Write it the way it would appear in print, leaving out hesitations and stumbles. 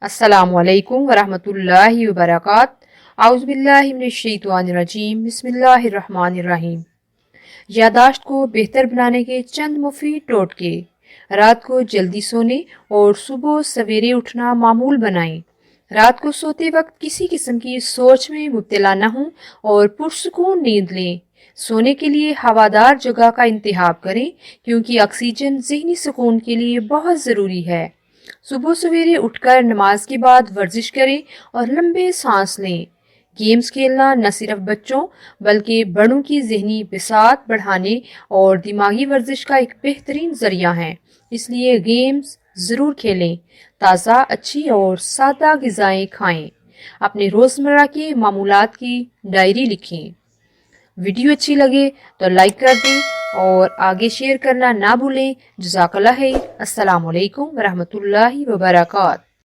अस्सलामु अलैकुम वरहमतुल्लाहि वबरकातुहू औज़ु बिल्लाहि मिनश शैतानिर रजीम बिस्मिल्लाहिर रहमानिर रहीम। यादाश्त को बेहतर बनाने के चंद मुफीद टोटके। रात को जल्दी सोने और सुबह सवेरे उठना मामूल बनाएं। रात को सोते वक्त किसी किस्म की सोच में मुब्तला न हों और पुरसुकून नींद लें। सोने के लिए हवादार जगह का इंतखाब करें क्योंकि ऑक्सीजन ज़हनी सुकून के लिए बहुत ज़रूरी है। सुबह सवेरे उठकर नमाज के बाद वर्जिश करें और लंबे सांस लें। गेम्स खेलना न सिर्फ बच्चों बल्कि बड़ों की ज़हनी बिसात बढ़ाने और दिमागी वर्जिश का एक बेहतरीन ज़रिया है, इसलिए गेम्स ज़रूर खेलें। ताज़ा, अच्छी और सादा ग़िज़ाएँ खाएं। अपने रोज़मर्रा के मामूलात की डायरी लिखें। वीडियो अच्छी लगे तो लाइक कर दें और आगे शेयर करना ना भूलें। जज़ाकल्लाह खैर। अस्सलामु अलैकुम वरहमतुल्लाहि वबरकातुहू।